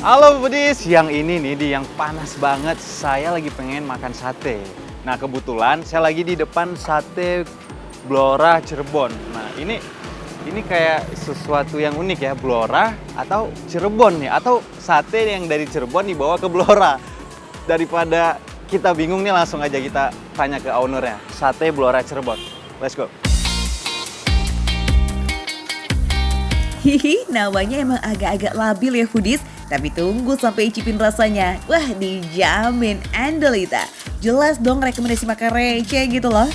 Halo Budis, siang ini nih yang panas banget, saya lagi pengen makan sate. Nah kebetulan saya lagi di depan Sate Blora Cirebon. Nah ini kayak sesuatu yang unik ya, Blora atau Cirebon nih, atau sate yang dari Cirebon dibawa ke Blora. Daripada kita bingung nih, langsung aja kita tanya ke ownernya, Sate Blora Cirebon. Let's go. Hihi, namanya emang agak-agak labil ya Foodies. Tapi tunggu sampai icipin rasanya. Wah, dijamin Andalita. Jelas dong rekomendasi makan receh gitu loh.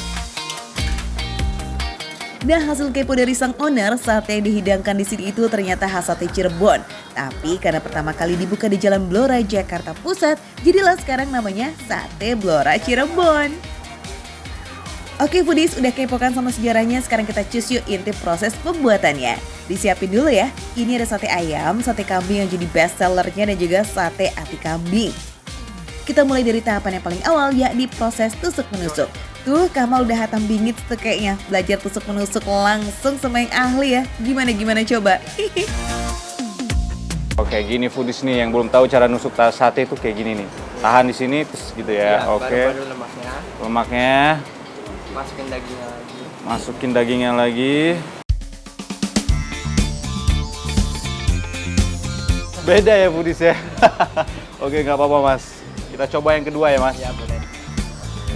Nah, hasil kepo dari sang owner, sate yang dihidangkan di sini itu ternyata khas sate Cirebon. Tapi karena pertama kali dibuka di Jalan Blora, Jakarta Pusat, jadilah sekarang namanya Sate Blora Cirebon. Oke Foodies, udah kepokan sama sejarahnya, sekarang kita cus yuk intip proses pembuatannya. Disiapin dulu ya, ini ada sate ayam, sate kambing yang jadi best sellernya dan juga sate ati kambing. Kita mulai dari tahapan yang paling awal, yakni proses tusuk menusuk. Tuh, Kamal udah hatam bingit tuh kayaknya, belajar tusuk menusuk langsung sama yang ahli ya. Gimana coba? Oke, gini Foodies nih yang belum tahu cara nusuk sate itu kayak gini nih. Tahan di sini terus gitu ya. Oke. Baru lemaknya. Lemaknya. Masukin dagingnya lagi. Beda ya Foodies ya. Oke, nggak apa-apa Mas. Kita coba yang kedua ya Mas. Ya boleh.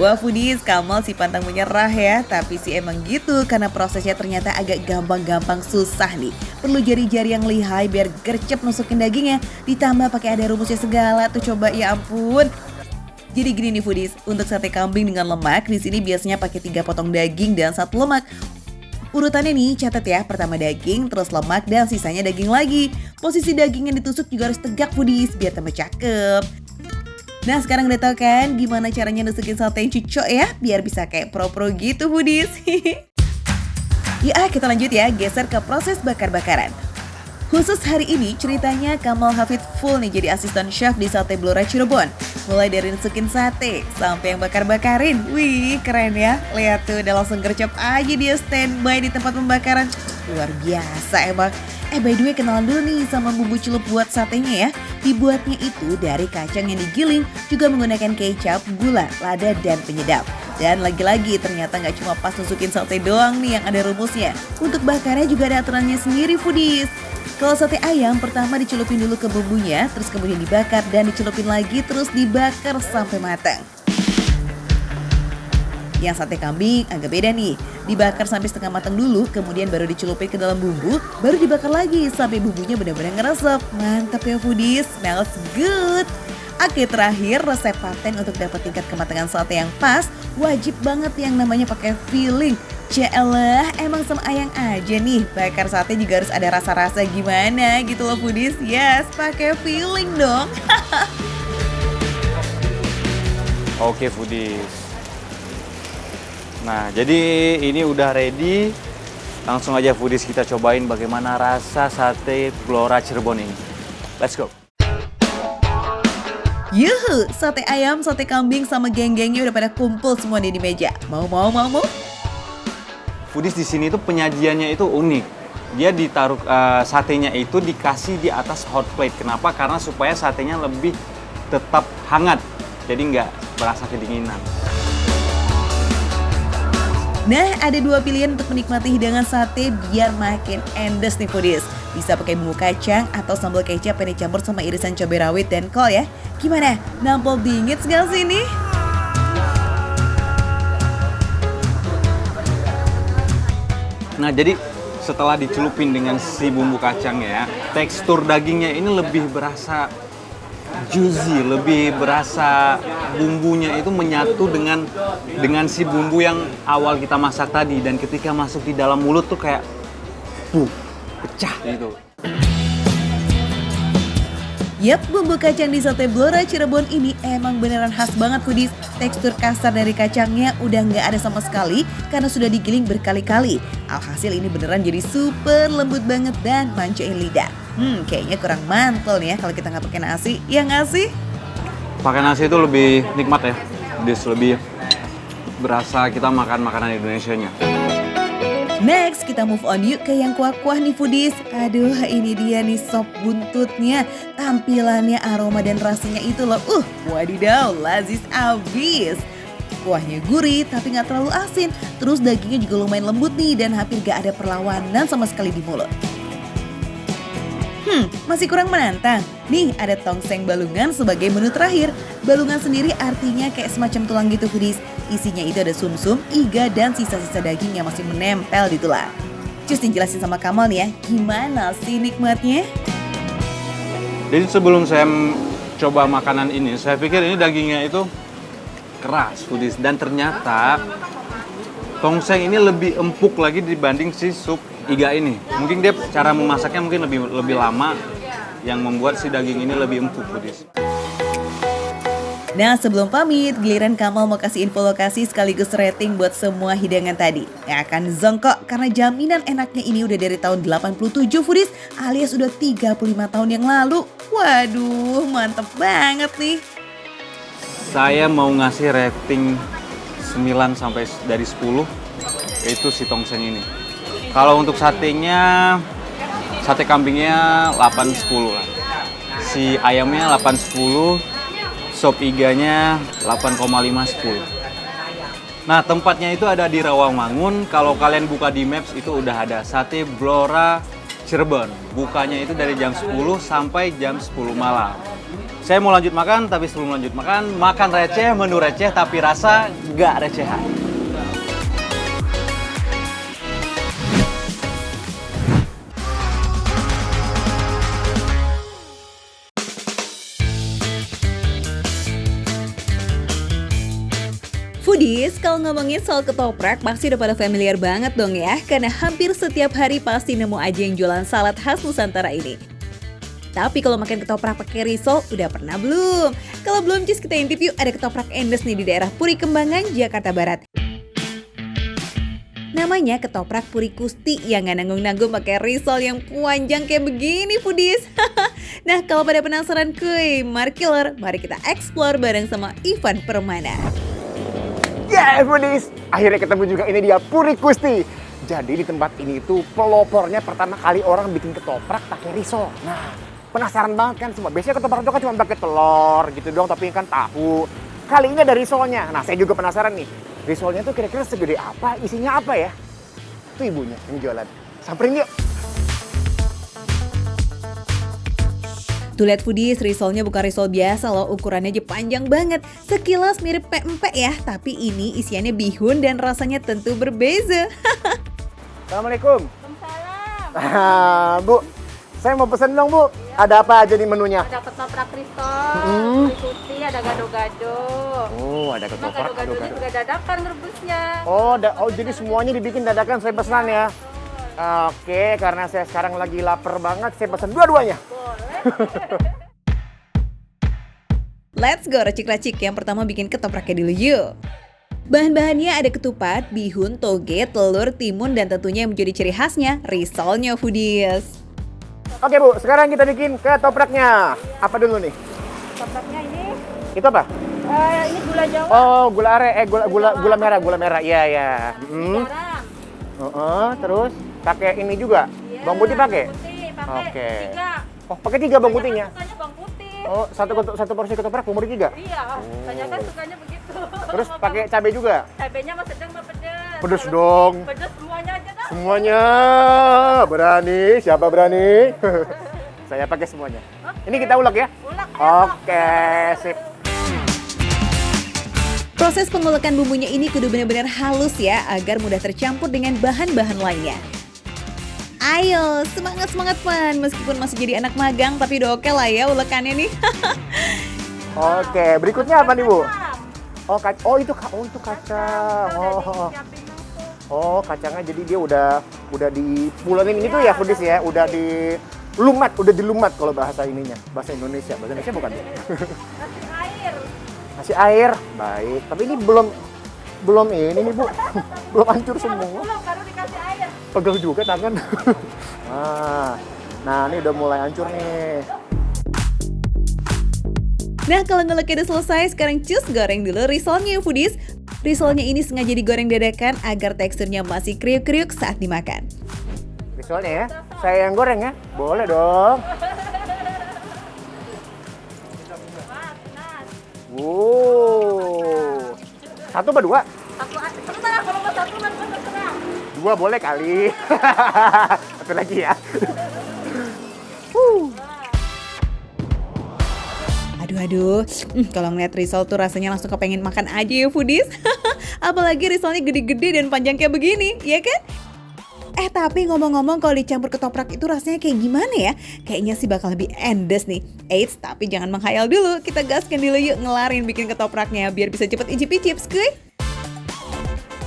Wah Foodies, Kamal si pantang menyerah ya. Tapi sih emang gitu, karena prosesnya ternyata agak gampang susah nih. Perlu jari-jari yang lihai biar gercep nusukin dagingnya. Ditambah pakai ada rumusnya segala tuh, coba ya ampun. Jadi gini nih Foodies, untuk sate kambing dengan lemak, di sini biasanya pakai 3 potong daging dan 1 lemak. Urutannya nih, catat ya, pertama daging, terus lemak, dan sisanya daging lagi. Posisi daging yang ditusuk juga harus tegak Foodies, biar tambah cakep. Nah sekarang udah tau kan gimana caranya nusukin sate yang cucok ya, biar bisa kayak pro-pro gitu Foodies. Ya kita lanjut ya, geser ke proses bakar-bakaran. Khusus hari ini ceritanya Kamal Hafid full nih jadi asisten chef di Sate Blora Cirebon. Mulai dari nusukin sate sampai yang bakar-bakarin. Wih keren ya, lihat tuh udah langsung gercep aja dia standby di tempat pembakaran. Luar biasa emang. By the way kenalan dulu nih sama bumbu celup buat satenya ya. Dibuatnya itu dari kacang yang digiling, juga menggunakan kecap, gula, lada, dan penyedap. Dan lagi-lagi ternyata nggak cuma pas nusukin sate doang nih yang ada rumusnya. Untuk bakarnya juga ada aturannya sendiri Foodies. Kalau sate ayam pertama dicelupin dulu ke bumbunya, terus kemudian dibakar dan dicelupin lagi terus dibakar sampai matang. Yang sate kambing agak beda nih, dibakar sampai setengah matang dulu, kemudian baru dicelupin ke dalam bumbu, baru dibakar lagi sampai bumbunya benar-benar ngeresep. Mantap ya Foodies, smells good. Oke terakhir, resep paten untuk dapat tingkat kematangan sate yang pas, wajib banget yang namanya pakai feeling. Jaelah, emang sama ayang aja nih, bakar sate juga harus ada rasa-rasa gimana gitu loh Foodies. Yes, pakai feeling dong. Oke Foodies. Nah, jadi ini udah ready. Langsung aja Foodies kita cobain bagaimana rasa sate Blora Cirebon ini. Let's go. Yuhu, sate ayam, sate kambing sama geng-gengnya udah pada kumpul semua nih di meja. Mau? Foodies di sini tuh penyajiannya itu unik. Dia ditaruh satenya itu dikasih di atas hot plate. Kenapa? Karena supaya satenya lebih tetap hangat. Jadi nggak berasa kedinginan. Nah, ada 2 pilihan untuk menikmati hidangan sate biar makin endes nih Foodies. Bisa pakai bumbu kacang atau sambal kecap yang dicampur sama irisan cabai rawit dan kol ya. Gimana? Nampol bingit nggak sih ini? Nah, jadi setelah dicelupin dengan si bumbu kacangnya, tekstur dagingnya ini lebih berasa juicy, lebih berasa bumbunya itu menyatu dengan si bumbu yang awal kita masak tadi, dan ketika masuk di dalam mulut tuh kayak pecah gitu. Yap, bumbu kacang di Sate Blora Cirebon ini emang beneran khas banget Foodies. Tekstur kasar dari kacangnya udah nggak ada sama sekali karena sudah digiling berkali-kali. Alhasil ini beneran jadi super lembut banget dan manjain lidah. Kayaknya kurang mantul nih ya kalau kita nggak pakai nasi, ya nggak sih? Pakai nasi itu lebih nikmat ya, lebih berasa kita makan makanan Indonesianya. Next, kita move on yuk ke yang kuah-kuah nih foodies. Aduh, ini dia nih sop buntutnya. Tampilannya, aroma dan rasanya itu loh. Wadidaw, lazis abis. Kuahnya gurih tapi nggak terlalu asin. Terus dagingnya juga lumayan lembut nih dan hampir gak ada perlawanan sama sekali di mulut. Masih kurang menantang? Nih ada tongseng balungan sebagai menu terakhir. Balungan sendiri artinya kayak semacam tulang gitu foodies. Isinya itu ada sumsum, iga, dan sisa-sisa daging yang masih menempel di tulang. Cus dijelasin sama Kamal nih ya, gimana sih nikmatnya? Jadi sebelum saya coba makanan ini, saya pikir ini dagingnya itu keras foodies. Dan ternyata tongseng ini lebih empuk lagi dibanding si sup iga ini. Mungkin dia cara memasaknya mungkin lebih lama yang membuat si daging ini lebih empuk foodies. Nah sebelum pamit, giliran Kamal mau kasih info lokasi sekaligus rating buat semua hidangan tadi. Gak akan zonk kok karena jaminan enaknya ini udah dari tahun 87 foodies alias udah 35 tahun yang lalu. Waduh mantep banget nih. Saya mau ngasih rating 9 sampai dari 10, yaitu si tongseng ini. Kalau untuk satenya, sate kambingnya 8-10 lah. Si ayamnya 8-10. Sop iganya 8,5-10. Nah tempatnya itu ada di Rawamangun. Kalau kalian buka di Maps itu udah ada Sate Blora Cirebon. Bukanya itu dari jam 10 sampai jam 10 malam. Saya mau lanjut makan, tapi sebelum lanjut makan receh, menu receh tapi rasa gak recehan. Foodies, kalau ngomongin soal ketoprak pasti udah pada familiar banget dong ya. Karena hampir setiap hari pasti nemu aja yang jualan salad khas Nusantara ini. Tapi kalau makan ketoprak pakai risol, udah pernah belum? Kalau belum, just kita intip yuk, ada ketoprak Endes nih di daerah Puri Kembangan, Jakarta Barat. Namanya ketoprak Puri Kusti yang gak nanggung-nanggung pakai risol yang panjang kayak begini foodies. Nah kalau pada penasaran kuy, Markiller, mari kita explore bareng sama Ivan Permana. Yeah, foodies! Akhirnya ketemu juga, ini dia Puri Kusti. Jadi di tempat ini tuh pelopornya pertama kali orang bikin ketoprak pakai risol. Nah, penasaran banget kan semua. Biasanya ketoprak itu kan cuma pakai telur gitu doang, tapi kan tahu. Kali ini ada risolnya. Nah, saya juga penasaran nih. Risolnya tuh kira-kira segede apa? Isinya apa ya? Itu ibunya yang jualan. Samperin yuk. Tuh lihat foodies, risolnya bukan risol biasa loh, ukurannya aja panjang banget. Sekilas mirip pempek ya, tapi ini isiannya bihun dan rasanya tentu berbeza. Assalamualaikum. Waalaikumsalam. Bu, saya mau pesen dong Bu. Ada apa aja nih menunya? Ada ketoprak risol, Puri Kusti, ada gado-gado. Oh, ada Cuma ketoprak, gado-gadonya gado-gado. juga dadakan rebusnya. Oh, jadi semuanya dibikin dadakan, saya pesan ya. Oke, karena saya sekarang lagi lapar banget, saya pesan dua-duanya. Let's go racik-racik. Yang pertama bikin ketopraknya dulu yuk. Bahan-bahannya ada ketupat, bihun, toge, telur, timun, dan tentunya yang menjadi ciri khasnya, risolnya foodies. Oke Bu, sekarang kita bikin ketopraknya. Apa dulu nih? Ketopraknya ini, Itu apa? ini gula Jawa. Oh, gula are, gula merah. Iya, ya. Garam. Terus pakai ini juga. Iya, Bawang putih pakai? Putih, pakai Oke. 3. Oh, pakai 3 bawang putihnya. Sukanya bawang putih. Oh, satu porsi ketoprak bawang putih 3. Iya, saya kan sukanya begitu. Terus pakai cabai juga. Cabenya mah sedang mah pedes. Pedes Kalau dong. Pedes semuanya aja dah. Semuanya berani, siapa berani? Saya pakai semuanya. Ini kita ulek ya? Ulek. Oke, sip. Proses pengulekan bumbunya ini kudu benar-benar halus ya, agar mudah tercampur dengan bahan-bahan lainnya. Ayo, semangat-semangat Pan, meskipun masih jadi anak magang, tapi udah oke lah ya ulekannya nih. Oke, berikutnya apa nih Bu? Oh, itu kacang. Oh, kacangnya jadi dia udah dipulanin itu ya foodies ya, udah dilumat kalau bahasa ininya, bahasa Indonesia bukan? Kasih air. Kasih air, baik. Tapi ini belum ini nih Bu, belum hancur semua. Belum, baru dikasih air. Pegel juga tangan. Nah ini udah mulai hancur nih. Nah kalau ngeleknya udah selesai, sekarang cus goreng dulu risolnya foodies. Risolnya ini sengaja digoreng dadakan agar teksturnya masih kriuk-kriuk saat dimakan. Risolnya ya, saya yang goreng ya. Boleh dong. Wow. Satu apa dua? Satu, terserah kalau mau satu mah terserah. Dua boleh kali. Satu lagi ya. Aduh, kalau ngeliat risol tuh rasanya langsung kepengen makan aja ya foodies. Apalagi risolnya gede-gede dan panjang kayak begini, ya kan? Tapi ngomong-ngomong kalau dicampur ketoprak itu rasanya kayak gimana ya? Kayaknya sih bakal lebih endes nih. Eits, tapi jangan menghayal dulu. Kita gaskan dulu yuk ngelarin bikin ketopraknya biar bisa cepet icip-icip, skuy.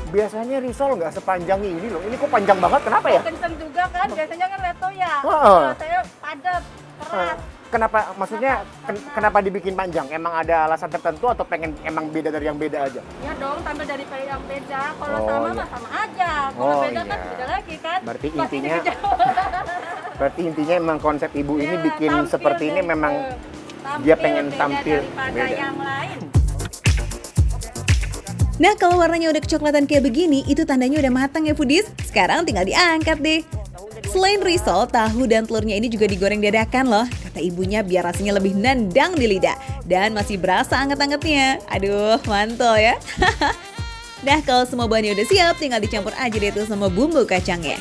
Biasanya risol nggak sepanjang ini loh. Ini kok panjang banget, kenapa ya? Kenceng juga kan, biasanya kan reto ya. Heeh. Kalau saya padat, keras. Kenapa, maksudnya kenapa dibikin panjang? Emang ada alasan tertentu atau pengen emang beda dari yang beda aja? Ya dong, tampil dari yang beda. Kalau Oh, sama iya. mah sama aja. Kalau Oh, beda kan iya. beda lagi kan. Berarti Pasti intinya- beda. Berarti intinya emang konsep ibu ini Ya, bikin tampil seperti ini deh, memang tampil dia pengen beda tampil daripada beda. yang lain. Nah, kalau warnanya udah kecoklatan kayak begini, itu tandanya udah matang ya foodies. Sekarang tinggal diangkat deh. Selain risol, tahu dan telurnya ini juga digoreng dadakan loh. Kata ibunya biar rasanya lebih nendang di lidah. Dan masih berasa anget-angetnya. Aduh, mantul ya. Nah, kalau semua bahannya udah siap, tinggal dicampur aja deh tuh sama bumbu kacangnya.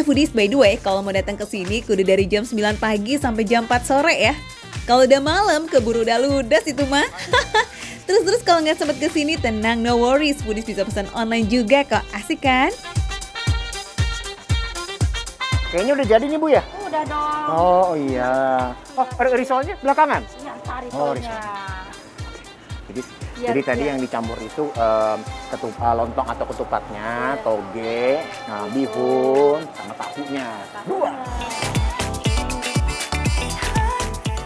Foodies, by the way, kalau mau datang ke sini kudu dari jam 9 pagi sampai jam 4 sore ya. Kalau udah malam, keburu udah ludes itu mah. Terus kalau nggak sempet kesini, tenang, no worries. Foodies bisa pesan online juga kok, asik kan? Kayaknya udah jadi nih Bu ya? Udah dong. Oh iya. Oh, risolnya belakangan? Iya, cari Oh, tolnya. Jadi, Iya, jadi tadi iya. yang dicampur itu lontong atau ketupatnya, toge, bihun, sama tahunya. Dua.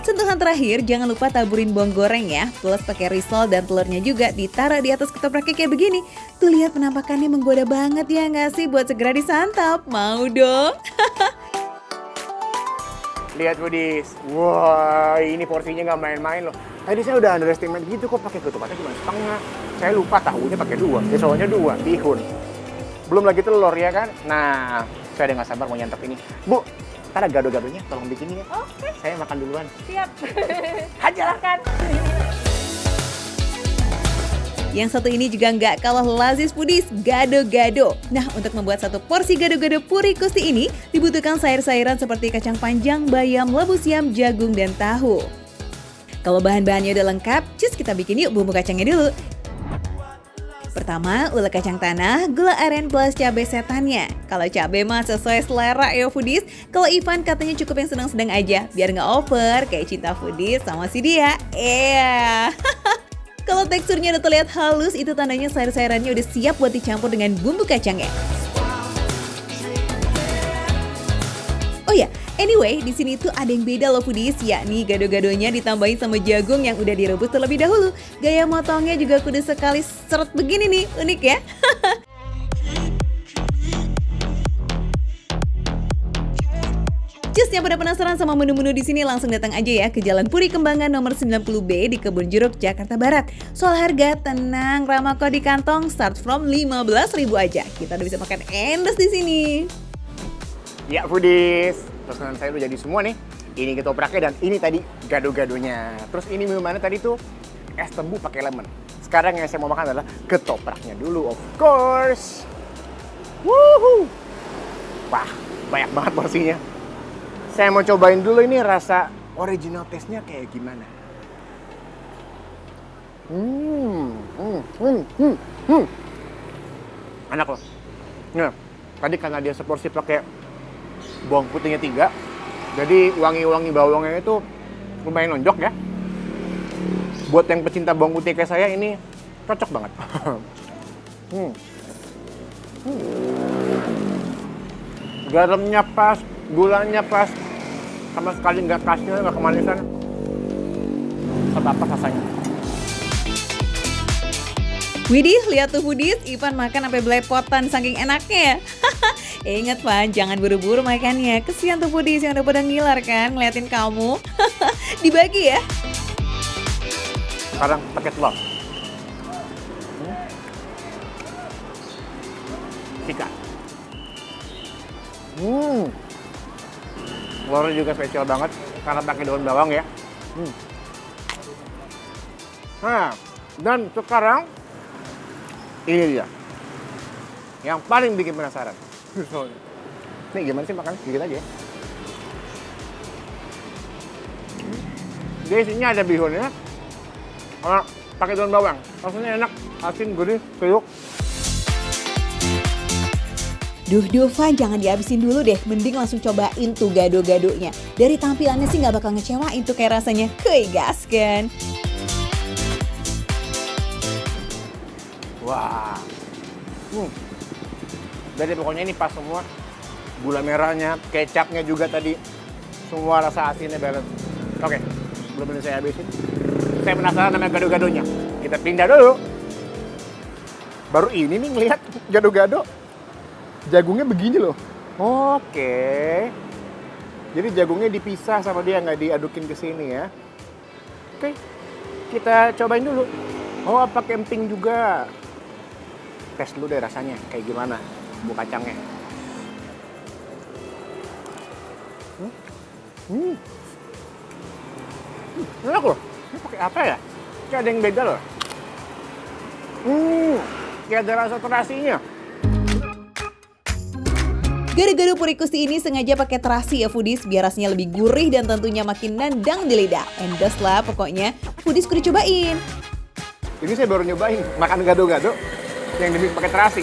Sentuhan terakhir, jangan lupa taburin bawang goreng ya. Plus pakai risol dan telurnya juga ditaruh di atas ketopraknya kayak begini. Tuh lihat penampakannya menggoda banget ya nggak sih buat segera disantap? Mau dong? Lihat Budis. Wah, ini porsinya nggak main-main loh. Tadi saya udah underestimate gitu kok pakai ketupatnya cuma setengah. Saya lupa tahunya pakai dua, risolnya dua, bihun. Belum lagi telur ya kan? Nah, saya udah nggak sabar mau nyantap ini. Bu, ntar ada gado-gadonya tolong bikinin ya. Oke, Saya makan duluan. siap. Hajar. Silakan. Yang satu ini juga nggak kalah lazis foodies, gado-gado. Nah, untuk membuat satu porsi gado-gado puri kusti ini, dibutuhkan sayur-sayuran seperti kacang panjang, bayam, labu siam, jagung, dan tahu. Kalau bahan-bahannya udah lengkap, cus kita bikin yuk bumbu kacangnya dulu. Pertama, ulek kacang tanah, gula aren plus cabai setannya. Kalau cabai mah sesuai selera ya foodies. Kalau Ivan katanya cukup yang sedang-sedang aja, biar nggak over kayak cinta foodies sama si dia. Kalau teksturnya udah terlihat halus, itu tandanya sayur-sayurannya udah siap buat dicampur dengan bumbu kacangnya. Oh ya, anyway, di sini tuh ada yang beda loh foodies, yakni gado-gadonya ditambahin sama jagung yang udah direbus terlebih dahulu. Gaya motongnya juga kudu sekali seret begini nih, unik ya. Cus, yang pada penasaran sama menu-menu di sini langsung datang aja ya ke Jalan Puri Kembangan nomor 90B di Kebun Jeruk, Jakarta Barat. Soal harga, tenang, ramah kok di kantong, start from 15.000 aja. Kita udah bisa makan endes di sini. Ya Foodies, pesanan saya udah jadi semua nih. Ini ketopraknya dan ini tadi gado-gadonya. Terus ini minumannya tadi tuh es tebu pakai lemon. Sekarang yang saya mau makan adalah ketopraknya dulu, of course. Woohoo! Wah, banyak banget porsinya. Saya mau cobain dulu ini rasa original taste-nya kayak gimana. Enak loh. Nah, tadi karena dia seporsi pakai bawang putihnya 3, jadi wangi-wangi bawangnya itu lumayan nonjok ya. Buat yang pecinta bawang putih kayak saya ini cocok banget. Garamnya pas, gulanya pas, sama sekali nggak kasnya, nggak kemanisan. Seberapa rasanya? Widih, lihat tuh foodies, Ivan makan sampai belepotan saking enaknya ya. Ingat Van, jangan buru-buru makannya. Kesian tuh foodies yang udah pada ngiler kan ngeliatin kamu. Dibagi ya. Sekarang pakai telur. sikat. Telurnya juga spesial banget karena pakai daun bawang ya. Nah, dan sekarang ini dia yang paling bikin penasaran. Nih gimana sih makan? Gigit aja ya. Dia isinya ada bihunnya, pakai daun bawang. Rasanya enak, asin, gurih, kriuk. Duh, Van, jangan dihabisin dulu deh. Mending langsung cobain tuh gado-gadonya. Dari tampilannya sih nggak bakal ngecewain tuh kayak rasanya. Gas kan? Wah. Jadi pokoknya ini pas semua. Gula merahnya, kecapnya juga tadi. Semua rasa asinnya balance. Oke, belum ini saya habisin. Saya penasaran sama gado-gadonya. Kita pindah dulu. Baru ini nih ngelihat gado-gado. Jagungnya begini loh. Oke. Jadi jagungnya dipisah sama dia, nggak diadukin ke sini ya. Oke, kita cobain dulu. Oh, pakai emping juga. Tes dulu deh rasanya, kayak gimana bumbu kacangnya. Enak loh. Ini pakai apa ya? Kayak ada yang beda loh. Kayak ada rasa terasinya. Gado-gado Purikusti ini sengaja pakai terasi ya foodies, biar rasanya lebih gurih dan tentunya makin nendang di lidah. Endos lah pokoknya, foodies kudu cobain. Ini saya baru nyobain makan gado-gado yang dimix pakai terasi.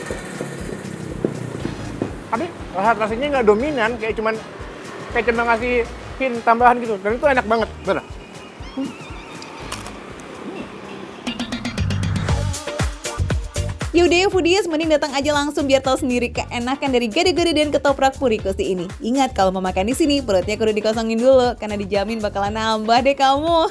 Tapi rasa terasinya nggak dominan, kayak cuma ngasih hint tambahan gitu. Dan itu enak banget, bener. Yaudah ya foodies, mending datang aja langsung biar tahu sendiri keenakan dari gado-gado dan ketoprak Purikusti ini. Ingat kalau mau makan di sini perutnya kudu dikosongin dulu karena dijamin bakalan nambah deh kamu.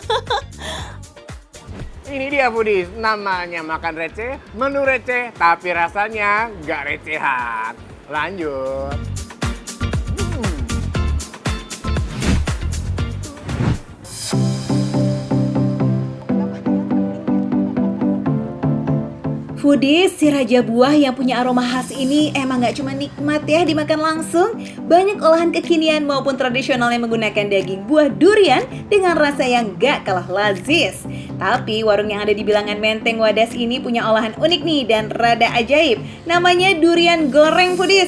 Ini dia foodies, namanya makan receh, menu receh, tapi rasanya nggak recehan. Lanjut. Foodies, si raja buah yang punya aroma khas ini emang gak cuma nikmat ya dimakan langsung. Banyak olahan kekinian maupun tradisional yang menggunakan daging buah durian dengan rasa yang gak kalah lazis. Tapi warung yang ada di bilangan Menteng Wadas ini punya olahan unik nih dan rada ajaib. Namanya durian goreng foodies.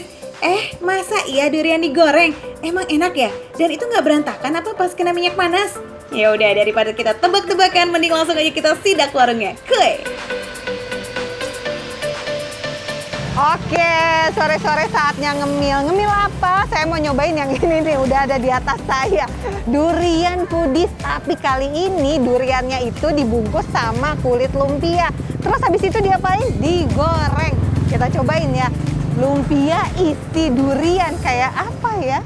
Masa iya durian digoreng? Emang enak ya? Dan itu gak berantakan apa pas kena minyak panas? Ya udah, daripada kita tebak-tebakan, mending langsung aja kita sidak warungnya. Kuy! Oke, sore-sore saatnya ngemil. Ngemil apa? Saya mau nyobain yang ini nih, udah ada di atas saya. Durian foodies, tapi kali ini duriannya itu dibungkus sama kulit lumpia. Terus habis itu diapain? Digoreng. Kita cobain ya. Lumpia isi durian kayak apa ya?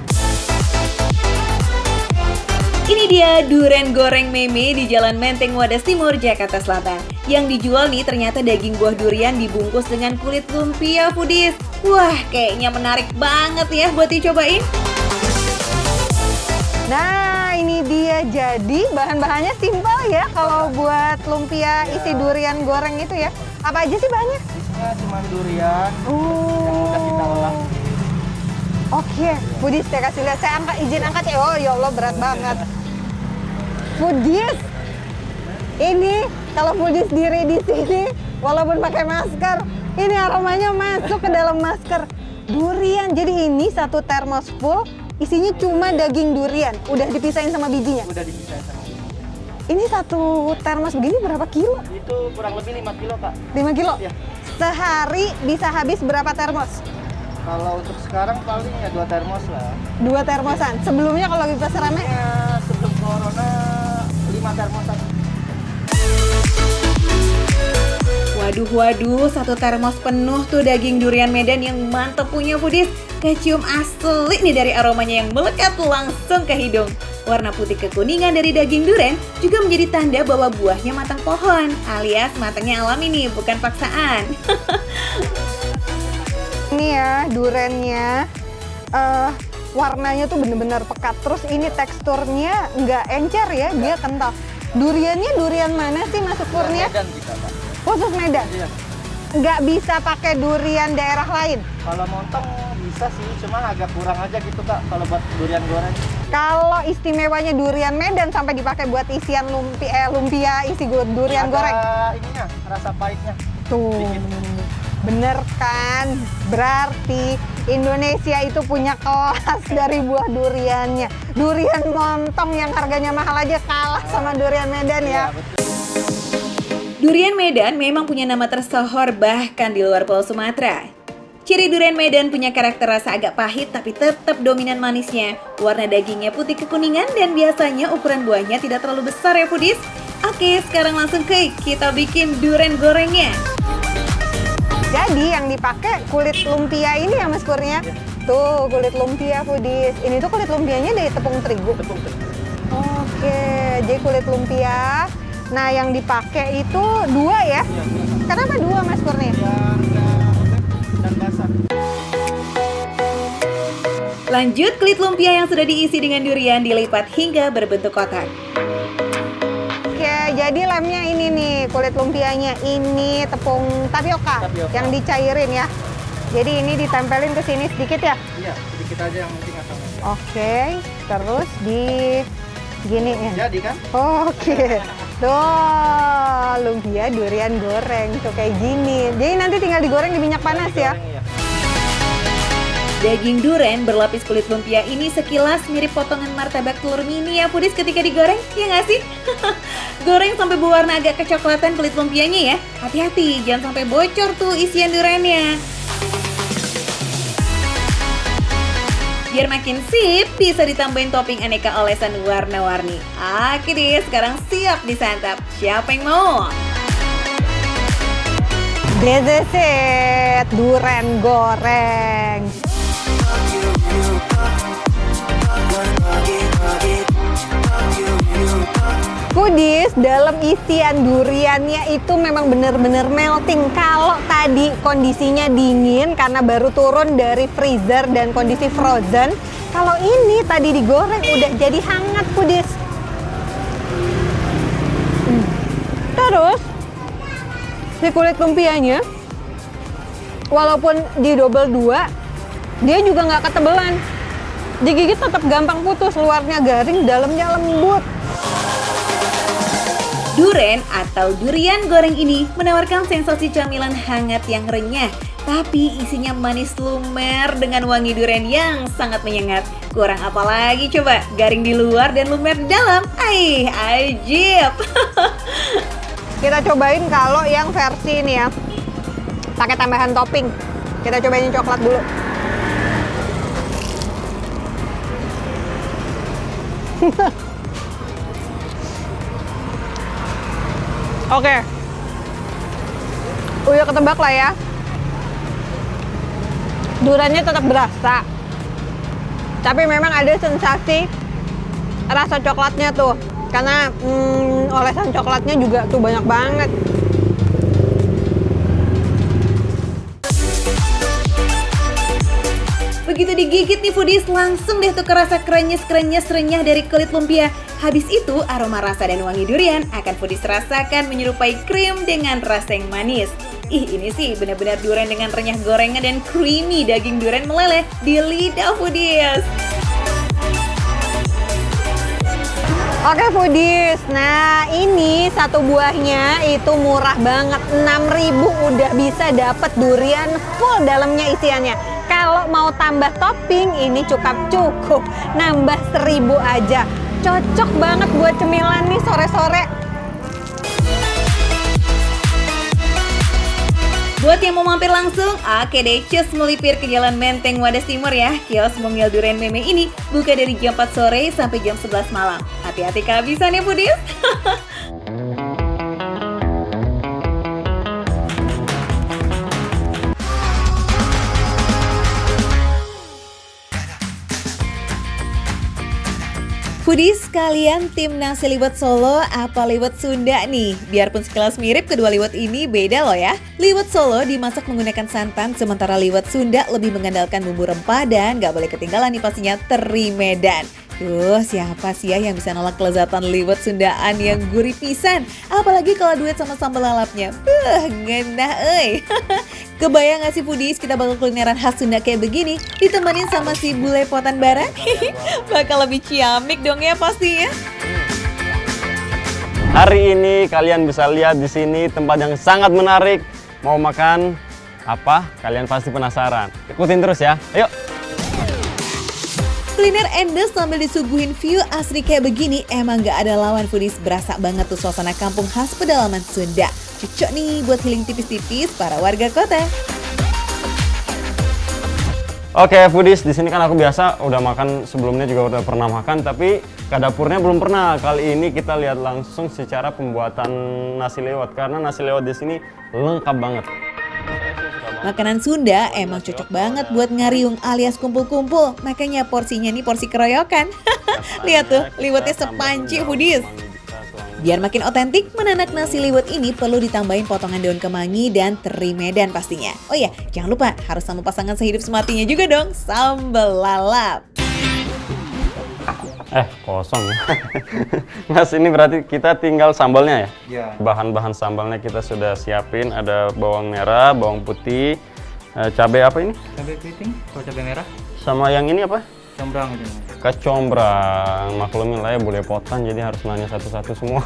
Ini dia durian goreng meme di Jalan Menteng Wadas Timur, Jakarta Selatan. Yang dijual nih ternyata daging buah durian dibungkus dengan kulit lumpia foodies. Wah, kayaknya menarik banget ya buat dicobain. Nah, ini dia. Jadi bahan-bahannya simpel ya kalau buat lumpia isi durian goreng itu ya. Apa aja sih bahannya? Isinya cuma durian yang udah kita olah. Oke, foodies saya kasih lihat. Saya izin angkat ya. Oh ya Allah, berat banget. Foodies, ini kalau foodies diri di sini, walaupun pakai masker, ini aromanya masuk ke dalam masker. Durian, jadi ini satu termos full, isinya cuma daging durian. Udah dipisahin sama bijinya. Udah dipisahin sama bijinya. Ini satu termos begini berapa kilo? Itu kurang lebih 5 kilo, Kak. 5 kilo? Iya. Sehari bisa habis berapa termos? Kalau untuk sekarang paling ya 2 termos lah. 2 termosan. Sebelumnya kalau di pasar rame? Ya, sebelum corona 5 termosan. Waduh, satu termos penuh tuh daging durian Medan yang mantep punya foodies. Kecium asli nih dari aromanya yang melekat langsung ke hidung. Warna putih kekuningan dari daging durian juga menjadi tanda bahwa buahnya matang pohon, alias matangnya alami nih, bukan paksaan. Ini ya duriannya, warnanya tuh bener-bener pekat. Terus ini teksturnya nggak encer ya, dia kental. Duriannya durian mana sih Mas Kurnia? Medan kita, Kak. Khusus Medan? Iya. nggak bisa pakai durian daerah lain? Kalau montong bisa sih, cuma agak kurang aja gitu Kak kalau buat durian goreng. Kalau istimewanya durian Medan sampai dipakai buat isian lumpia isi durian Ada goreng. ininya, rasa pahitnya. Tuh, bener kan? Berarti Indonesia itu punya kelas dari buah duriannya. Durian montong yang harganya mahal aja kalah sama durian Medan ya. Durian Medan memang punya nama tersohor bahkan di luar Pulau Sumatera. Ciri durian Medan punya karakter rasa agak pahit tapi tetap dominan manisnya. Warna dagingnya putih kekuningan dan biasanya ukuran buahnya tidak terlalu besar ya foodies. Oke, sekarang langsung kita bikin durian gorengnya. Jadi yang dipakai kulit lumpia ini ya Mas Kurnia? Tuh kulit lumpia foodies. Ini tuh kulit lumpianya dari tepung terigu. Tepung terigu. Oke, jadi kulit lumpia. Nah yang dipakai itu 2 ya? Iya, Kenapa 2 Mas Kurnia? biar nggak lembek dan basah. Lanjut, kulit lumpia yang sudah diisi dengan durian dilipat hingga berbentuk kotak. Oke, jadi lemnya ini nih, kulit lumpianya ini tepung tapioka Tapioka. yang dicairin ya. Jadi ini ditempelin ke sini sedikit ya. Iya, sedikit aja yang penting asam. Oke, terus di gini ya. Jadi kan? Oke. Tuh, lumpia durian goreng tuh kayak gini. Jadi nanti tinggal digoreng di minyak panas ya. Goreng, iya. Daging duren berlapis kulit lumpia ini sekilas mirip potongan martabak telur mini ya foodies ketika digoreng, ya nggak sih? Goreng sampai berwarna agak kecoklatan kulit lumpianya ya. Hati-hati, jangan sampai bocor tuh isian durennya. Biar makin sip, bisa ditambahin topping aneka olesan warna-warni. Oke deh, sekarang siap disantap. Siapa yang mau? This is it, duren goreng. Foodies, dalam isian duriannya itu memang bener-bener melting. Kalau tadi kondisinya dingin karena baru turun dari freezer dan kondisi frozen, kalau ini tadi digoreng udah jadi hangat foodies. Terus si kulit lumpianya walaupun di double 2 dia juga nggak ketebelan, digigit tetap gampang putus, luarnya garing dalamnya lembut. Duren atau durian goreng ini menawarkan sensasi camilan hangat yang renyah, tapi isinya manis lumer dengan wangi durian yang sangat menyengat. Kurang apa lagi coba, garing di luar dan lumer di dalam. Ajib. Kita cobain kalau yang versi ini ya, pakai tambahan topping. Kita cobain yang coklat dulu. Oke. Udah ketebak lah ya. Duriannya tetap berasa. Tapi memang ada sensasi rasa coklatnya tuh. Karena olesan coklatnya juga tuh banyak banget. Begitu digigit nih foodies, langsung deh tuh kerasa krenyes-krenyes renyah dari kulit lumpia. Habis itu aroma rasa dan wangi durian akan foodies rasakan menyerupai krim dengan rasa yang manis. Ini sih benar-benar durian dengan renyah gorengan dan creamy daging durian meleleh di lidah foodies. Oke foodies, nah ini satu buahnya itu murah banget, 6.000 udah bisa dapet durian full dalamnya isiannya. Kalau mau tambah topping ini cukup, nambah 1.000 aja. Cocok banget buat cemilan nih sore-sore. Buat yang mau mampir langsung, oke deh, cus melipir ke Jalan Menteng Wadas Timur ya. Kios Mungil Durian Meme ini buka dari jam 4 sore sampai jam 11 malam. Hati-hati kehabisan ya foodies. Foodies, kalian tim nasi liwet Solo apa liwet Sunda nih? Biarpun sekelas mirip, kedua liwet ini beda loh ya. Liwet Solo dimasak menggunakan santan, sementara liwet Sunda lebih mengandalkan bumbu rempah dan gak boleh ketinggalan nih pastinya teri Medan. Tuh, siapa sih ya yang bisa nolak kelezatan liwet Sundaan yang gurih pisan? Apalagi kalau duet sama sambal lalapnya. Ngenah euy. Kebayang gak sih foodies kita bakal kulineran khas Sunda kayak begini ditemenin sama si bule potan bara? Bakal lebih ciamik dong ya pastinya. Hari ini kalian bisa lihat di sini tempat yang sangat menarik. Mau makan apa? Kalian pasti penasaran. Ikutin terus ya. Ayo. Kuliner endes sambil disuguhin view asri kayak begini emang gak ada lawan foodies. Berasa banget tuh suasana kampung khas pedalaman Sunda. Cocok nih buat healing tipis-tipis para warga kota. Oke, foodies, di sini kan aku biasa udah makan sebelumnya juga udah pernah makan, tapi ke dapurnya belum pernah. Kali ini kita lihat langsung secara pembuatan nasi lewat karena nasi lewat di sini lengkap banget. Makanan Sunda emang cocok banget buat ngariung alias kumpul-kumpul. Makanya porsinya nih porsi keroyokan. Lihat tuh, liwetnya sepanci foodies. Biar makin otentik, menanak nasi liwet ini perlu ditambahin potongan daun kemangi dan teri Medan pastinya. Oh iya, jangan lupa harus sama pasangan sehidup sematinya juga dong, sambal lalap. Kosong ya. Mas, ini berarti kita tinggal sambalnya ya? Iya. Bahan-bahan sambalnya kita sudah siapin, ada bawang merah, bawang putih, cabai apa ini? Cabai keriting, kalau cabai merah, Sama yang ini apa? cambrang itu. Kecombrang. Maklumin lah ya, boleh potan jadi harus nanya satu-satu semua.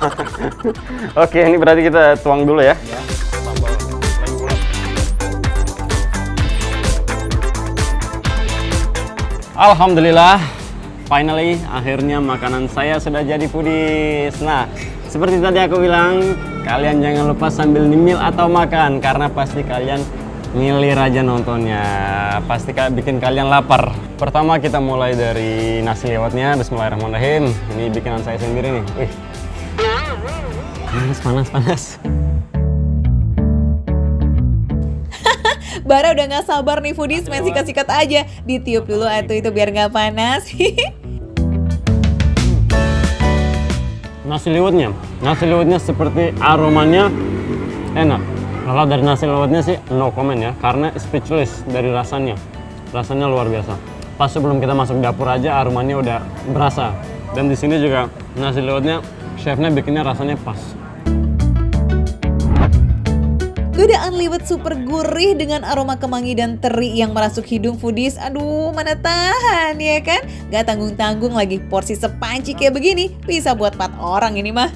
Oke, ini berarti kita tuang dulu ya. Alhamdulillah, finally akhirnya makanan saya sudah jadi foodies. Nah, seperti tadi aku bilang, kalian jangan lupa sambil nyemil atau makan karena pasti kalian ngilir aja nontonnya. Pasti bikin kalian lapar. Pertama kita mulai dari nasi lewatnya. Bismillahirrahmanirrahim. Ini bikinan saya sendiri nih. Wih. Panas. Bara udah gak sabar nih foodies, main sikat-sikat aja. Ditiup dulu atuh itu biar gak panas. Nasi liwetnya seperti aromanya enak. Kalau dari nasi liwetnya sih no comment ya, karena speechless dari rasanya. Rasanya luar biasa. Pas sebelum kita masuk dapur aja aromanya udah berasa. Dan di sini juga nasi liwetnya chefnya bikinnya rasanya pas. Godaan liwet super gurih dengan aroma kemangi dan teri yang merasuk hidung foodies. Aduh, mana tahan ya kan? Gak tanggung-tanggung lagi, porsi sepanci kayak begini bisa buat 4 orang ini mah.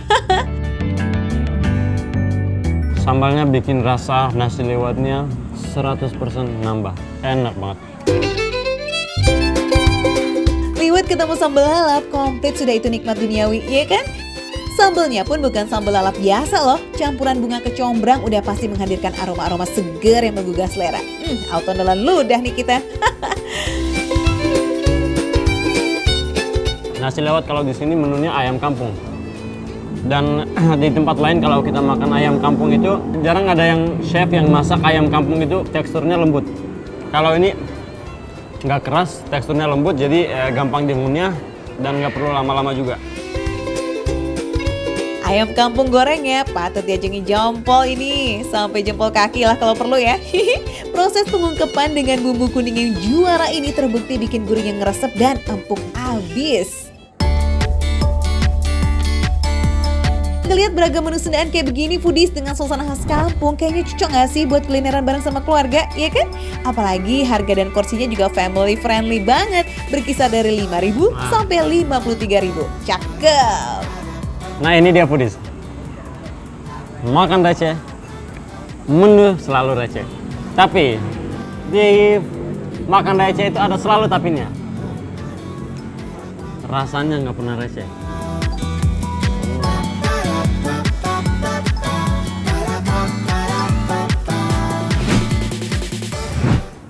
Sambalnya bikin rasa nasi lewatnya 100% nambah. Enak banget. Liwet ketemu sambal lalap, komplit sudah itu nikmat duniawi, iya kan? Sambalnya pun bukan sambal lalap biasa loh. Campuran bunga kecombrang udah pasti menghadirkan aroma-aroma segar yang menggugah selera. Auto nelan ludah nih kita. Nasi lewat kalau di sini menunya ayam kampung. Dan di tempat lain kalau kita makan ayam kampung itu jarang ada yang chef yang masak ayam kampung itu teksturnya lembut. Kalau ini nggak keras, teksturnya lembut jadi gampang dimunyah dan nggak perlu lama-lama juga. Ayam kampung gorengnya patut diajungi jempol ini. Sampai jempol kaki lah kalau perlu ya. Proses pengungkepan dengan bumbu kuning yang juara ini terbukti bikin gurihnya ngeresep dan empuk abis. Ngelihat beragam menu Sundaan kayak begini foodies dengan suasana khas kampung, kayaknya cocok gak sih buat kulineran bareng sama keluarga, ya kan? Apalagi harga dan porsinya juga family friendly banget, berkisar dari 5.000 sampai 53.000. Cakep! Nah ini dia foodies. Makan receh, menu selalu receh. Tapi di makan receh itu ada selalu tapinya. Rasanya nggak pernah receh.